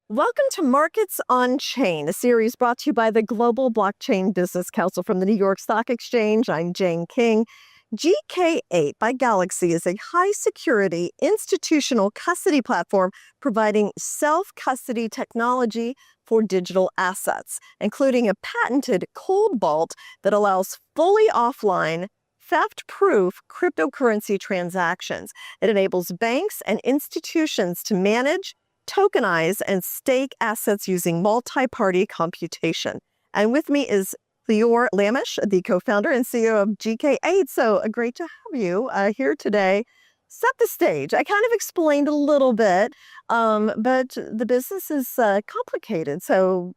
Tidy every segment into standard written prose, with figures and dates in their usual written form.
Welcome to Markets on Chain, a series brought to you by the Global Blockchain Business Council from the New York Stock Exchange. I'm Jane King. GK8 by Galaxy is a high-security institutional custody platform providing self-custody technology for digital assets, including a patented cold vault that allows fully offline, theft-proof cryptocurrency transactions. It enables banks and institutions to manage, tokenize, and stake assets using multi-party computation. And with me is Lior Lamesh, the co-founder and CEO of GK8. So great to have you here today. Set the stage. I kind of explained a little bit, but the business is complicated. So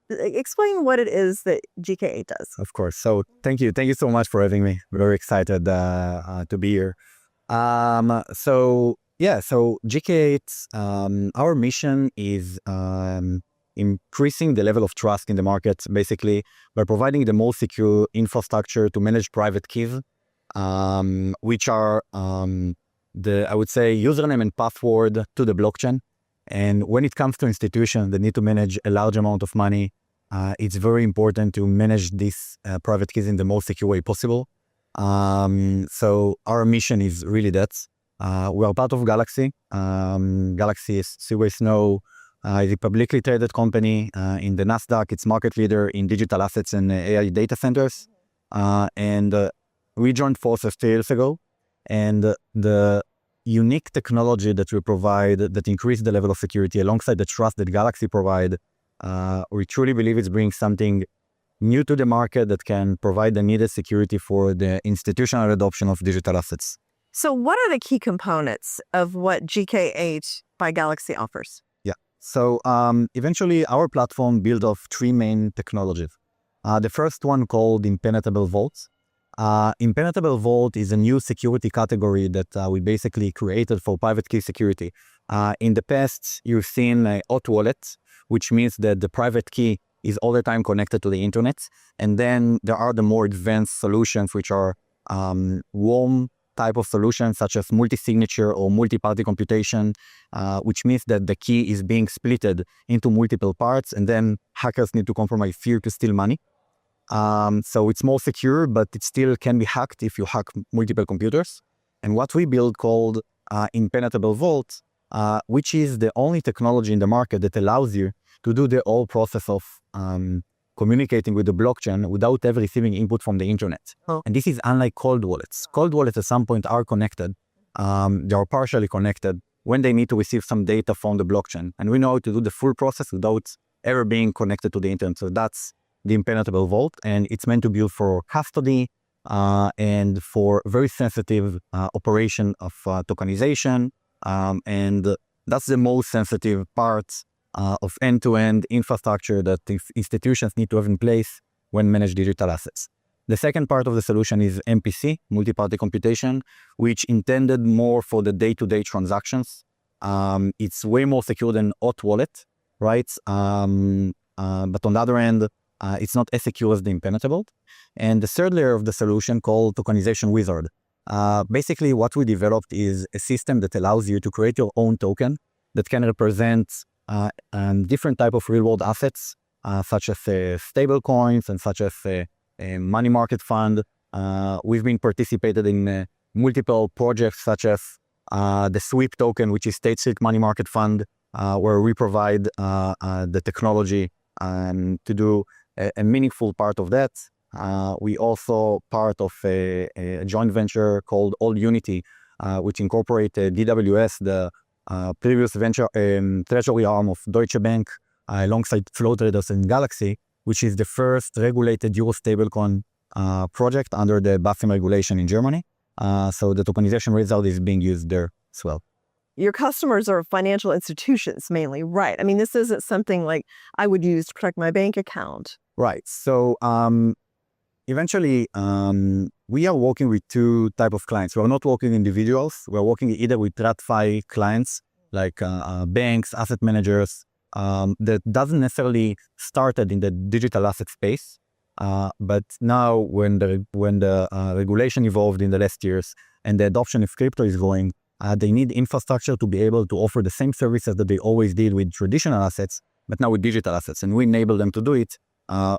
explain what it is that GK8 does. Of course. So thank you. Thank you so much for having me. Very excited to be here. So GK8, our mission is increasing the level of trust in the market, basically by providing the most secure infrastructure to manage private keys, which are I would say, username and password to the blockchain. And when it comes to institutions that need to manage a large amount of money, it's very important to manage these private keys in the most secure way possible. So our mission is really that. We are part of Galaxy. Galaxy, as you guys know, is a publicly traded company in the NASDAQ. It's market leader in digital assets and AI data centers. And we joined forces 3 years ago. And the unique technology that we provide that increase the level of security alongside the trust that Galaxy provide, we truly believe it's bringing something new to the market that can provide the needed security for the institutional adoption of digital assets. So what are the key components of what GK8 by Galaxy offers? Yeah. So eventually our platform built off 3 main technologies. The first one called impenetrable vaults. Impenetrable vault is a new security category that we basically created for private key security. In the past, you've seen a hot wallet, which means that the private key is all the time connected to the internet. And then there are the more advanced solutions, which are warm type of solutions such as multi-signature or multi-party computation, which means that the key is being splitted into multiple parts, and then hackers need to compromise fear to steal money. So it's more secure, but it still can be hacked if you hack multiple computers. And what we build called impenetrable vault, which is the only technology in the market that allows you to do the whole process of communicating with the blockchain without ever receiving input from the internet. Oh. And this is unlike cold wallets. Cold wallets at some point are connected. They are partially connected when they need to receive some data from the blockchain. And we know how to do the full process without ever being connected to the internet. So that's the impenetrable vault, and it's meant to be used for custody and for very sensitive operation of tokenization. And that's the most sensitive part of end-to-end infrastructure that institutions need to have in place when manage digital assets. The second part of the solution is MPC, Multi-Party Computation, which intended more for the day-to-day transactions. It's way more secure than hot wallet, right? But on the other end, it's not as secure as the impenetrable. And the third layer of the solution called Tokenization Wizard. Basically, what we developed is a system that allows you to create your own token that can represent different type of real-world assets, such as stable coins and such as a money market fund. We've been participated in multiple projects such as the SWIP token, which is State Street Money Market Fund, where we provide the technology to do a meaningful part of that. We also part of a joint venture called All Unity, which incorporated DWS, the previous venture treasury arm of Deutsche Bank, alongside Flow Traders and Galaxy, which is the first regulated Euro stablecoin project under the BaFin regulation in Germany. So the tokenization result is being used there as well. Your customers are financial institutions mainly, right? I mean, this isn't something like I would use to protect my bank account. Right. So eventually, we are working with 2 types of clients. We're not working individuals. We're working either with TradFi clients, like banks, asset managers, that doesn't necessarily started in the digital asset space. But now when the regulation evolved in the last years and the adoption of crypto is growing, They need infrastructure to be able to offer the same services that they always did with traditional assets, but now with digital assets. And we enable them to do it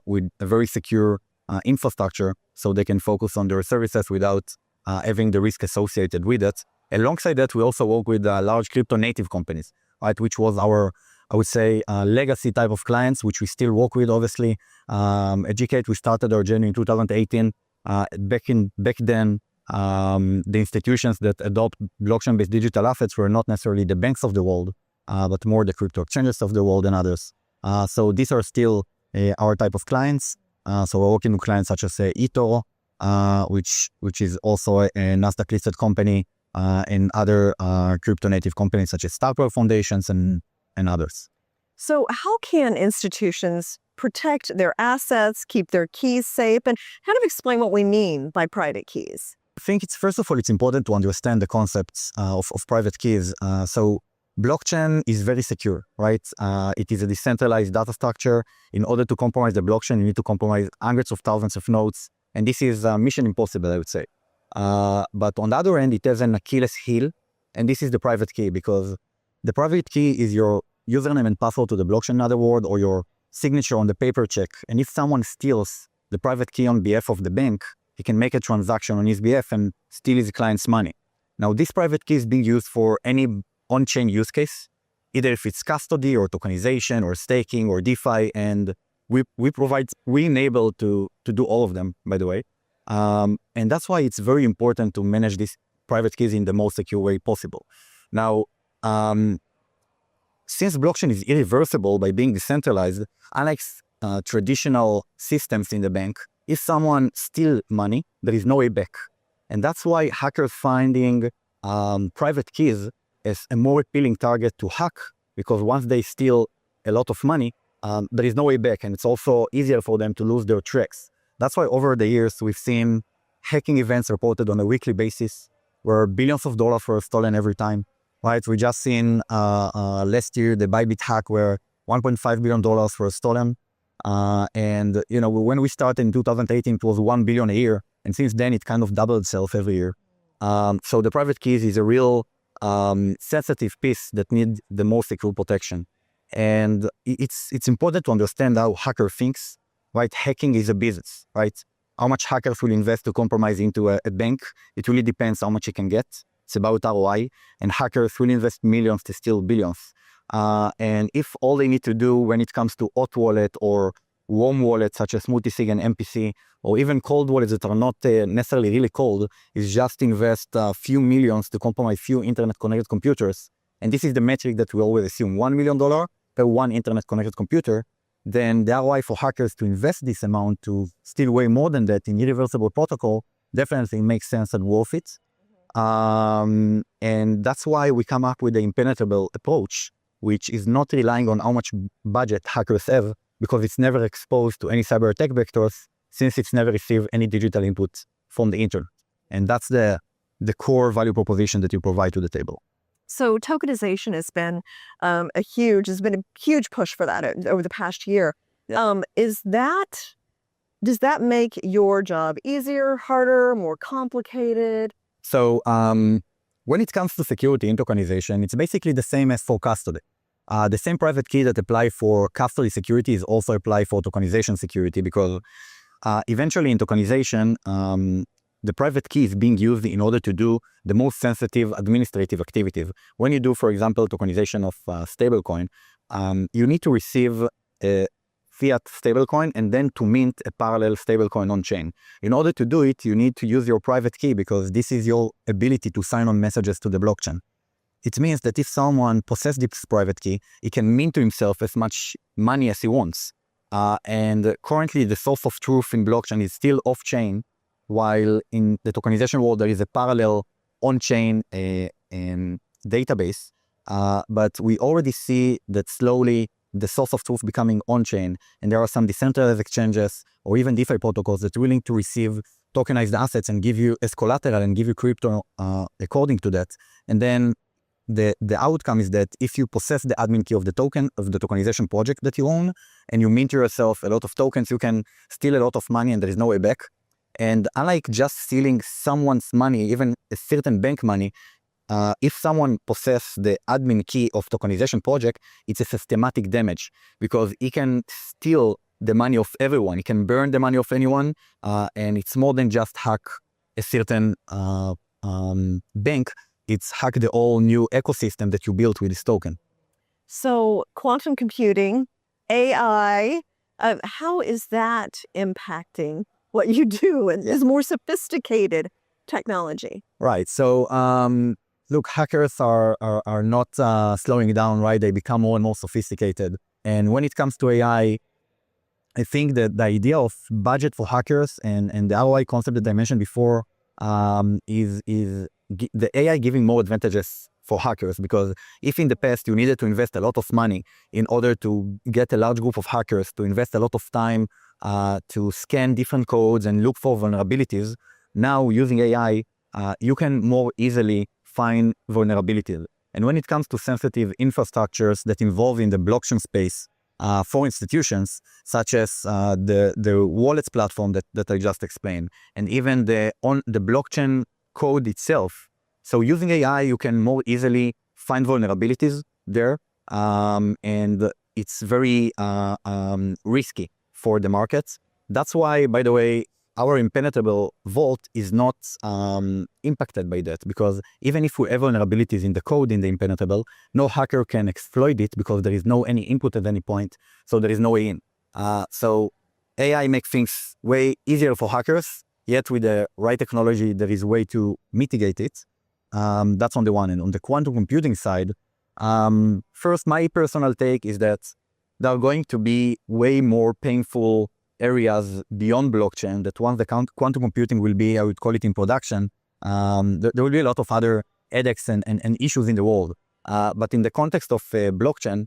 with a very secure infrastructure so they can focus on their services without having the risk associated with it. Alongside that, we also work with large crypto native companies, right, which was our, I would say, legacy type of clients, which we still work with, obviously. At GK8, we started our journey in 2018. Back then, the institutions that adopt blockchain-based digital assets were not necessarily the banks of the world, but more the crypto exchanges of the world and others. So these are still our type of clients. So we're working with clients such as eToro, which is also a Nasdaq-listed company, and other crypto-native companies such as Starkwell Foundations and others. So how can institutions protect their assets, keep their keys safe, and kind of explain what we mean by private keys? I think first of all, it's important to understand the concepts of private keys. So blockchain is very secure, right? It is a decentralized data structure. In order to compromise the blockchain, you need to compromise hundreds of thousands of nodes. And this is mission impossible, I would say. But on the other end, it has an Achilles heel, and this is the private key, because the private key is your username and password to the blockchain, in other words, or your signature on the paper check. And if someone steals the private key on behalf of the bank, he can make a transaction on his behalf and steal his client's money. Now, this private key is being used for any on-chain use case, either if it's custody or tokenization or staking or DeFi, and we enable to do all of them, by the way. And that's why it's very important to manage these private keys in the most secure way possible. Now, since blockchain is irreversible by being decentralized, unlike traditional systems in the bank, if someone steals money, there is no way back. And that's why hackers finding private keys as a more appealing target to hack, because once they steal a lot of money, there is no way back, and it's also easier for them to lose their tracks. That's why over the years, we've seen hacking events reported on a weekly basis where billions of dollars were stolen every time, right? We just seen last year, the Bybit hack where $1.5 billion were stolen. And, you know, when we started in 2018, it was $1 billion a year. And since then, it kind of doubled itself every year. So the private keys is a real sensitive piece that needs the most secure protection. And it's important to understand how hacker thinks, right? Hacking is a business, right? How much hackers will invest to compromise into a bank? It really depends how much you can get. It's about ROI, and hackers will invest millions to steal billions. And if all they need to do when it comes to hot wallet or warm wallets such as multi-sig and MPC, or even cold wallets that are not necessarily really cold, is just invest a few millions to compromise few internet-connected computers. And this is the metric that we always assume, $1 million per one internet-connected computer. Then the ROI for hackers to invest this amount to steal way more than that in irreversible protocol definitely makes sense and worth it. And that's why we come up with the impenetrable approach, which is not relying on how much budget hackers have, because it's never exposed to any cyber attack vectors, since it's never received any digital input from the internet. And that's the core value proposition that you provide to the table. So tokenization has been a huge push for that over the past year. Yeah. Does that make your job easier, harder, more complicated? So when it comes to security in tokenization, it's basically the same as for custody. The same private key that apply for custody security is also apply for tokenization security, because eventually in tokenization, the private key is being used in order to do the most sensitive administrative activities. When you do, for example, tokenization of stablecoin, you need to receive a fiat stablecoin and then to mint a parallel stablecoin on chain. In order to do it, you need to use your private key, because this is your ability to sign on messages to the blockchain. It means that if someone possesses this private key, he can mint to himself as much money as he wants. And currently, the source of truth in blockchain is still off-chain, while in the tokenization world, there is a parallel on-chain database. But we already see that slowly the source of truth becoming on-chain, and there are some decentralized exchanges or even DeFi protocols that are willing to receive tokenized assets and give you as collateral and give you crypto according to that. And then the outcome is that if you possess the admin key of the token of the tokenization project that you own, and you mint yourself a lot of tokens, you can steal a lot of money and there is no way back. And unlike just stealing someone's money, even a certain bank money, if someone possesses the admin key of tokenization project, it's a systematic damage because he can steal the money of everyone. He can burn the money of anyone, and it's more than just hack a certain bank. It's hack the whole new ecosystem that you built with this token. So quantum computing, AI, how is that impacting what you do and is more sophisticated technology? Right. So, look, hackers are not slowing down, right? They become more and more sophisticated. And when it comes to AI, I think that the idea of budget for hackers and the ROI concept that I mentioned before is the AI giving more advantages for hackers, because if in the past you needed to invest a lot of money in order to get a large group of hackers to invest a lot of time to scan different codes and look for vulnerabilities, now using AI, you can more easily find vulnerabilities. And when it comes to sensitive infrastructures that involve in the blockchain space for institutions, such as the wallets platform that I just explained, and even the blockchain code itself. So using AI, you can more easily find vulnerabilities there, and it's very risky for the markets. That's why, by the way, our impenetrable vault is not impacted by that, because even if we have vulnerabilities in the code in the impenetrable, no hacker can exploit it because there is no any input at any point, so there is no way in. So AI makes things way easier for hackers, yet with the right technology, there is a way to mitigate it. That's on the one end. On the quantum computing side, first, my personal take is that there are going to be way more painful areas beyond blockchain, that once the quantum computing will be, I would call it, in production, there will be a lot of other headaches and issues in the world. But in the context of blockchain,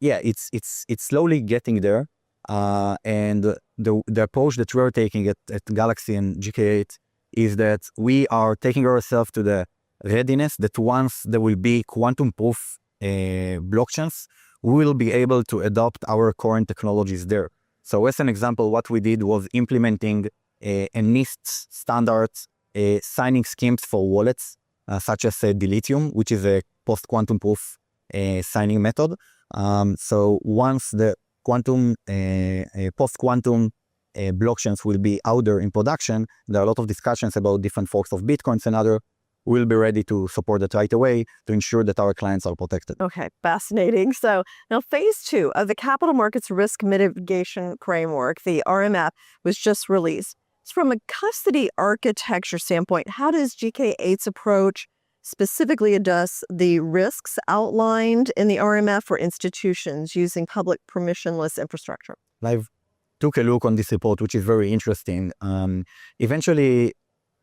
yeah, it's slowly getting there. And the approach that we're taking at Galaxy and GK8 is that we are taking ourselves to the readiness that once there will be quantum proof blockchains, we will be able to adopt our current technologies there. So as an example, what we did was implementing a NIST standard signing schemes for wallets, such as Dilithium, which is a post-quantum proof signing method. So once the quantum, post-quantum blockchains will be out there in production, there are a lot of discussions about different forks of Bitcoins and other. We'll be ready to support that right away to ensure that our clients are protected. Okay, fascinating. So now phase 2 of the Capital Markets Risk Mitigation Framework, the RMF, was just released. So from a custody architecture standpoint, how does GK8's approach specifically address the risks outlined in the RMF for institutions using public permissionless infrastructure? I've took a look on this report, which is very interesting. Eventually,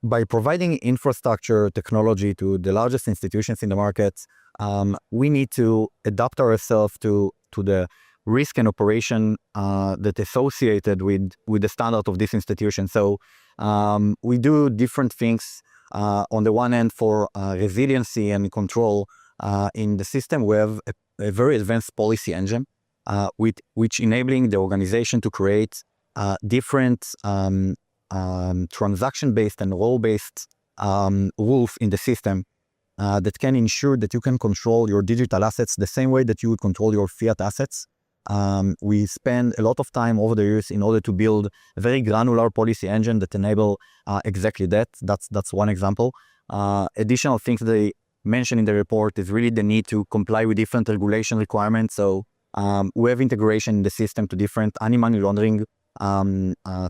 by providing infrastructure technology to the largest institutions in the market, we need to adapt ourselves to the risk and operation that associated with the standard of this institution. So we do different things. On the one hand, for resiliency and control in the system, we have a very advanced policy engine, which enabling the organization to create different transaction-based and role-based rules in the system that can ensure that you can control your digital assets the same way that you would control your fiat assets. We spend a lot of time over the years in order to build a very granular policy engine that enable exactly that. That's one example. Additional things they mention in the report is really the need to comply with different regulation requirements. So we have integration in the system to different anti-money laundering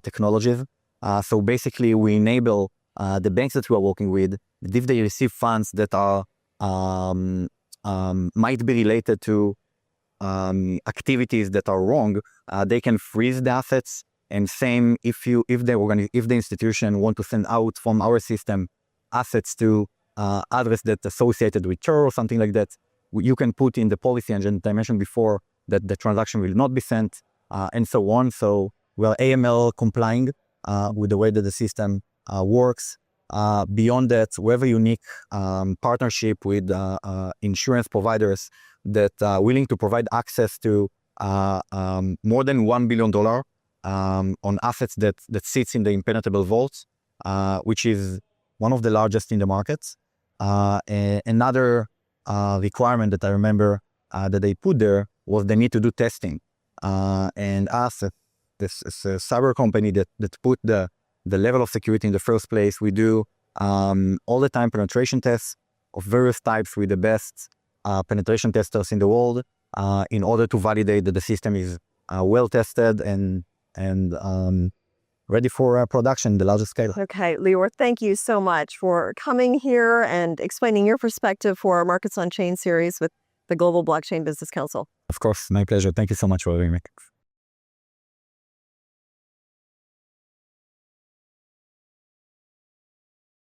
technologies. So basically, we enable the banks that we are working with, that if they receive funds that are might be related to activities that are wrong, they can freeze the assets. And same if the institution want to send out from our system assets to address that associated with terror or something like that, you can put in the policy engine that I mentioned before that the transaction will not be sent, and so on. So we are AML complying with the way that the system works. Beyond that, we have a unique partnership with insurance providers that are willing to provide access to more than $1 billion on assets that sits in the impenetrable vaults, which is one of the largest in the markets. Another requirement that I remember that they put there was they need to do testing. And us, this is a cyber company that put the level of security in the first place. We do all the time penetration tests of various types with the best penetration testers in the world in order to validate that the system is well tested and ready for production, the larger scale. Okay, Lior, thank you so much for coming here and explaining your perspective for our Markets on Chain series with the Global Blockchain Business Council. Of course, my pleasure. Thank you so much for having me.